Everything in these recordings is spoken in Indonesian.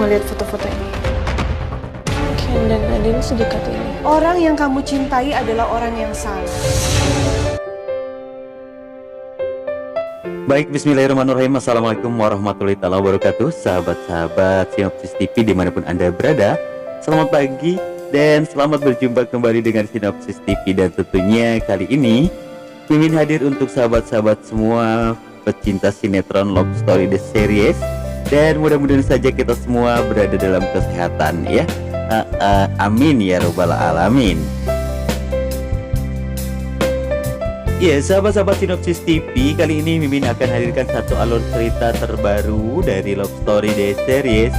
Kamu lihat foto-foto ini. Ken dan Nadine sedekat ini. Orang yang kamu cintai adalah orang yang salah. Baik, bismillahirrahmanirrahim. Assalamualaikum warahmatullahi wabarakatuh. Sahabat-sahabat Sinopsis TV dimanapun Anda berada, selamat pagi dan selamat berjumpa kembali dengan Sinopsis TV. Dan tentunya kali ini Mimin hadir untuk sahabat-sahabat semua pecinta sinetron Love Story The Series. Dan mudah-mudahan saja kita semua berada dalam kesehatan ya. Amin ya robbal alamin. Ya, sahabat-sahabat Sinopsis TV, kali ini Mimin akan hadirkan satu alur cerita terbaru dari Love Story The Series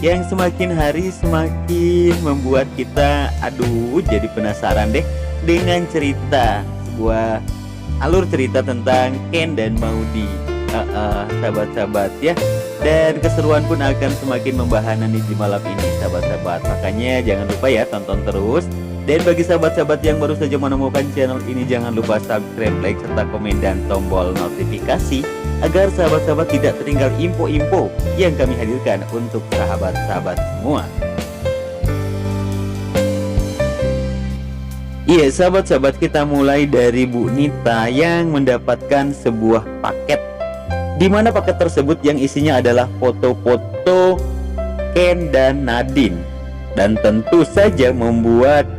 yang semakin hari semakin membuat kita jadi penasaran deh dengan cerita sebuah alur cerita tentang Ken dan Maudy. Sahabat-sahabat ya. Dan keseruan pun akan semakin membahana nih di malam ini sahabat-sahabat. Makanya jangan lupa ya tonton terus. Dan bagi sahabat-sahabat yang baru saja menemukan channel ini, jangan lupa subscribe, like, serta komen dan tombol notifikasi agar sahabat-sahabat tidak tertinggal info-info yang kami hadirkan untuk sahabat-sahabat semua. Iya sahabat-sahabat, kita mulai dari Bu Nita yang mendapatkan sebuah paket, di mana paket tersebut yang isinya adalah foto-foto Ken dan Nadine, dan tentu saja membuat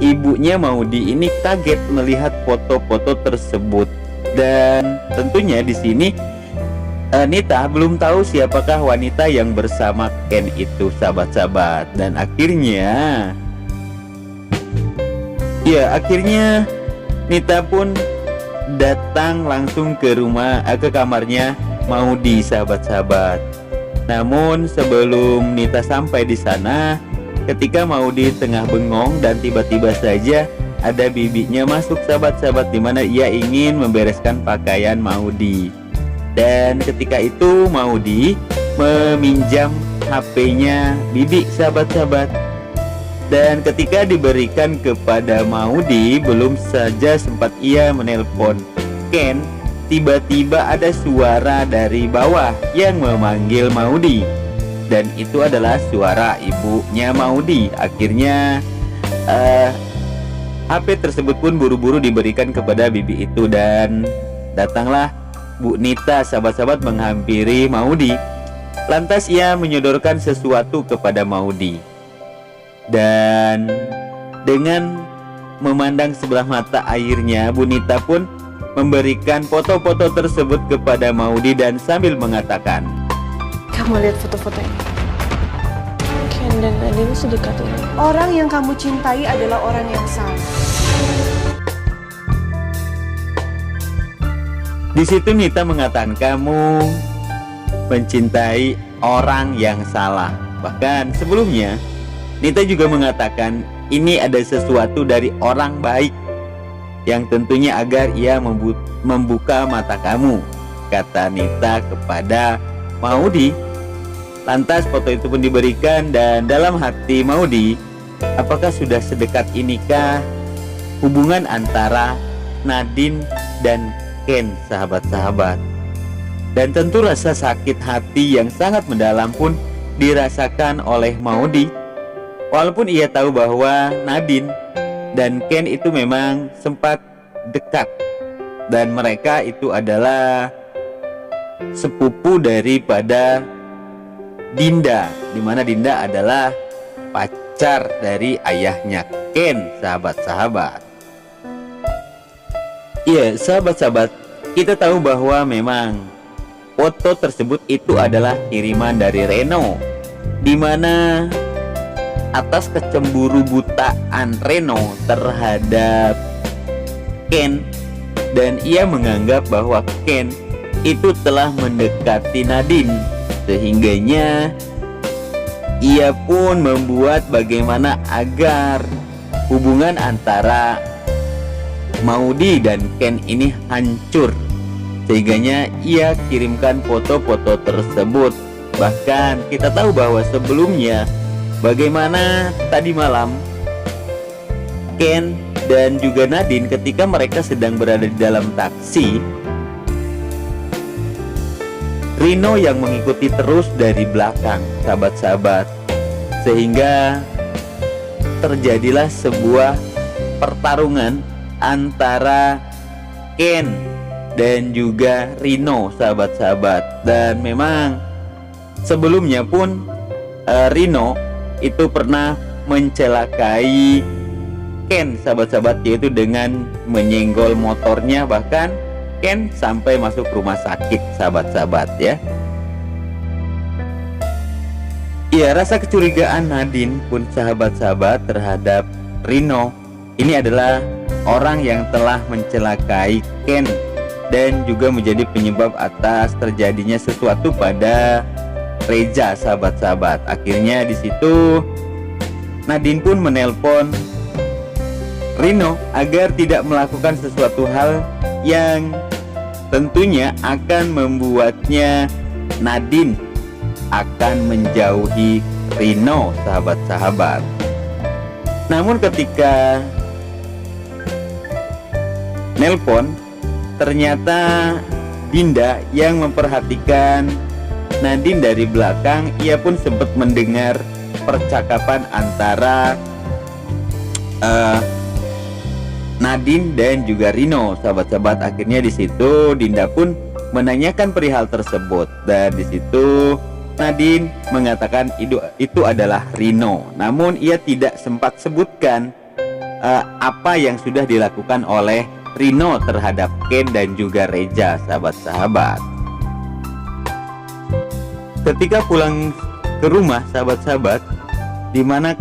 ibunya Maudy ini kaget melihat foto-foto tersebut. Dan tentunya di sini Nita belum tahu siapakah wanita yang bersama Ken itu sahabat-sahabat. Dan akhirnya Nita pun datang langsung ke kamarnya Maudy sahabat-sahabat. Namun sebelum Nita sampai di sana, ketika Maudy tengah bengong dan tiba-tiba saja ada bibinya masuk sahabat-sahabat, dimana ia ingin membereskan pakaian Maudy. Dan ketika itu Maudy meminjam HP-nya bibi sahabat-sahabat. Dan ketika diberikan kepada Maudy, belum saja sempat ia menelpon Ken, tiba-tiba ada suara dari bawah yang memanggil Maudy. Dan itu adalah suara ibunya Maudy. Akhirnya HP tersebut pun buru-buru diberikan kepada bibi itu. Dan datanglah Bu Nita sahabat-sahabat menghampiri Maudy. Lantas ia menyodorkan sesuatu kepada Maudy. Dan dengan memandang sebelah mata airnya, Bu Nita pun memberikan foto-foto tersebut kepada Maudy dan sambil mengatakan, Kamu lihat foto-foto ini. Ken dan Nadine sedekat ini. Orang yang kamu cintai adalah orang yang salah. di situ Nita mengatakan, kamu mencintai orang yang salah. Bahkan sebelumnya Nita juga mengatakan ini ada sesuatu dari orang baik yang tentunya agar ia membuka mata kamu, kata Nita kepada Maudy. Lantas foto itu pun diberikan, dan dalam hati Maudy, apakah sudah sedekat inikah hubungan antara Nadine dan Ken sahabat-sahabat? Dan tentu rasa sakit hati yang sangat mendalam pun dirasakan oleh Maudy. Walaupun ia tahu bahwa Nadine dan Ken itu memang sempat dekat, dan mereka itu adalah sepupu daripada Dinda, dimana Dinda adalah pacar dari ayahnya Ken sahabat-sahabat. Iya sahabat-sahabat, kita tahu bahwa memang foto tersebut itu adalah kiriman dari Reno, dimana atas kecemburu butaan Reno terhadap Ken, dan ia menganggap bahwa Ken itu telah mendekati Nadine, sehingganya ia pun membuat bagaimana agar hubungan antara Maudy dan Ken ini hancur, sehingganya ia kirimkan foto-foto tersebut. Bahkan kita tahu bahwa sebelumnya bagaimana tadi malam Ken dan juga Nadine ketika mereka sedang berada di dalam taksi, Rino yang mengikuti terus dari belakang, sahabat-sahabat. Sehingga terjadilah sebuah pertarungan antara Ken dan juga Rino, sahabat-sahabat. Dan memang sebelumnya pun Rino itu pernah mencelakai Ken, sahabat-sahabat, yaitu dengan menyenggol motornya. Bahkan Ken sampai masuk rumah sakit, sahabat-sahabat ya. Ya, rasa kecurigaan Nadine pun, sahabat-sahabat, terhadap Rino ini adalah orang yang telah mencelakai Ken dan juga menjadi penyebab atas terjadinya sesuatu pada Reza, sahabat-sahabat. Akhirnya di situ Nadine pun menelpon Rino agar tidak melakukan sesuatu hal yang tentunya akan membuatnya Nadine akan menjauhi Rino, sahabat-sahabat. Namun ketika nelpon, ternyata Dinda yang memperhatikan Nadine dari belakang. Ia pun sempat mendengar percakapan antara Nadine dan juga Rino, sahabat-sahabat. Akhirnya di situ Dinda pun menanyakan perihal tersebut, dan di situ Nadine mengatakan itu adalah Rino. Namun ia tidak sempat sebutkan apa yang sudah dilakukan oleh Rino terhadap Ken dan juga Reza, sahabat-sahabat. Ketika pulang ke rumah, sahabat-sahabat, di mana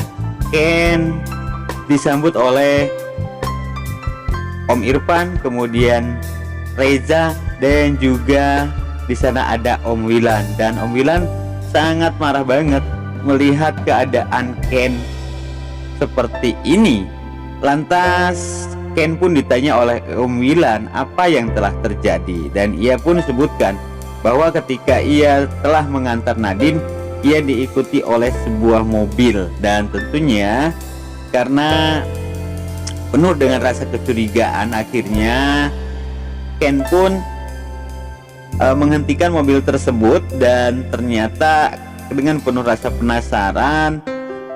Ken disambut oleh Om Irfan, kemudian Reza, dan juga di sana ada Om Wilan. Dan Om Wilan sangat marah banget melihat keadaan Ken seperti ini. Lantas Ken pun ditanya oleh Om Wilan apa yang telah terjadi, dan ia pun sebutkan bahwa ketika ia telah mengantar Nadine, ia diikuti oleh sebuah mobil. Dan tentunya karena penuh dengan rasa kecurigaan, akhirnya Ken pun menghentikan mobil tersebut. Dan ternyata dengan penuh rasa penasaran,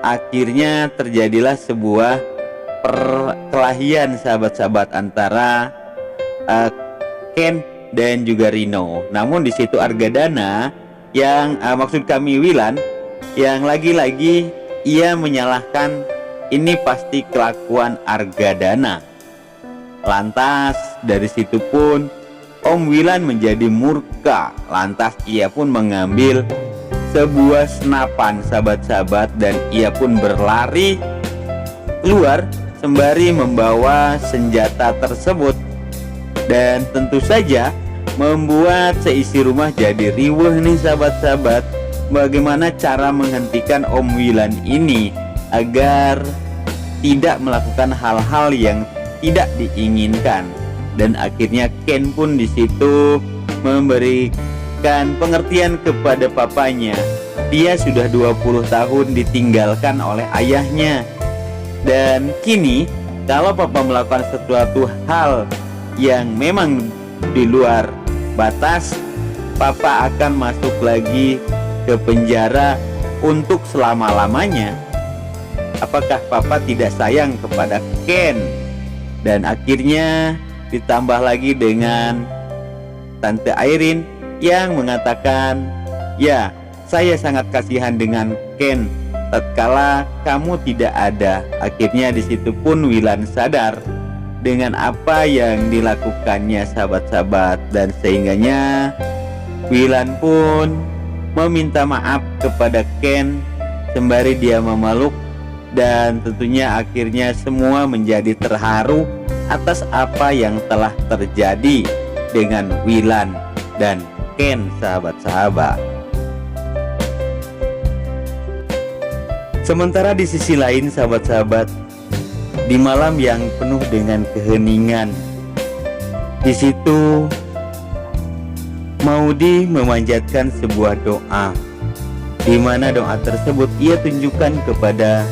akhirnya terjadilah sebuah perkelahian, sahabat-sahabat, antara Ken dan juga Rino. Namun di situ Argadana yang maksud kami Wilan, yang lagi-lagi ia menyalahkan ini pasti kelakuan Argadana. Lantas dari situ pun Om Wilan menjadi murka. Lantas ia pun mengambil sebuah senapan, sahabat-sahabat, dan ia pun berlari keluar sembari membawa senjata tersebut. Dan tentu saja membuat seisi rumah jadi riweuh nih, sahabat-sahabat. Bagaimana cara menghentikan Om Wilan ini agar tidak melakukan hal-hal yang tidak diinginkan. Dan akhirnya Ken pun di situ memberikan pengertian kepada papanya. Dia sudah 20 tahun ditinggalkan oleh ayahnya, dan kini kalau papa melakukan sesuatu hal yang memang di luar batas, papa akan masuk lagi ke penjara untuk selama-lamanya. Apakah papa tidak sayang kepada Ken? Dan akhirnya ditambah lagi dengan Tante Airin yang mengatakan, ya, saya sangat kasihan dengan Ken tatkala kamu tidak ada. Akhirnya di situ pun Wilan sadar dengan apa yang dilakukannya, sahabat-sahabat, dan sehingganya Wilan pun meminta maaf kepada Ken sembari dia memeluk. Dan tentunya akhirnya semua menjadi terharu atas apa yang telah terjadi dengan Wilan dan Ken, sahabat-sahabat. Sementara di sisi lain, sahabat-sahabat, di malam yang penuh dengan keheningan, di situ Maudy memanjatkan sebuah doa, di mana doa tersebut ia tunjukkan kepada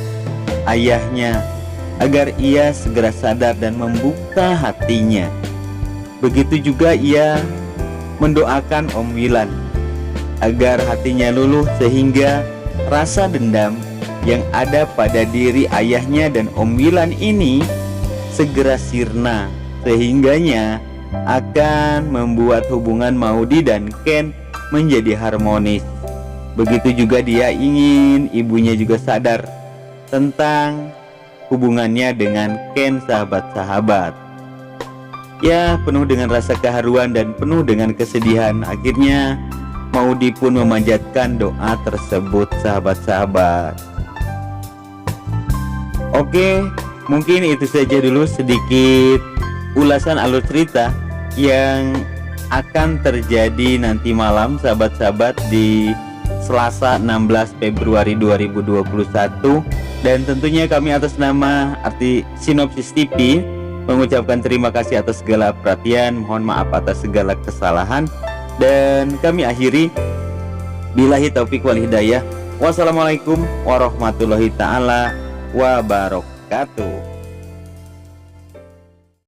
ayahnya agar ia segera sadar dan membuka hatinya. Begitu juga ia mendoakan Om Wilan agar hatinya luluh sehingga rasa dendam yang ada pada diri ayahnya dan Om Wilan ini segera sirna, sehingganya akan membuat hubungan Maudy dan Ken menjadi harmonis. Begitu juga dia ingin ibunya juga sadar tentang hubungannya dengan Ken sahabat-sahabat. Ya, penuh dengan rasa keharuan dan penuh dengan kesedihan, akhirnya Maudy pun memanjatkan doa tersebut, sahabat-sahabat. Oke, mungkin itu saja dulu sedikit ulasan alur cerita yang akan terjadi nanti malam, sahabat-sahabat, di Selasa 16 Februari 2021. Dan tentunya kami atas nama Arti Sinopsis TV mengucapkan terima kasih atas segala perhatian, mohon maaf atas segala kesalahan, dan kami akhiri billahi taufik wal hidayah. Wassalamualaikum warahmatullahi taala wabarakatuh.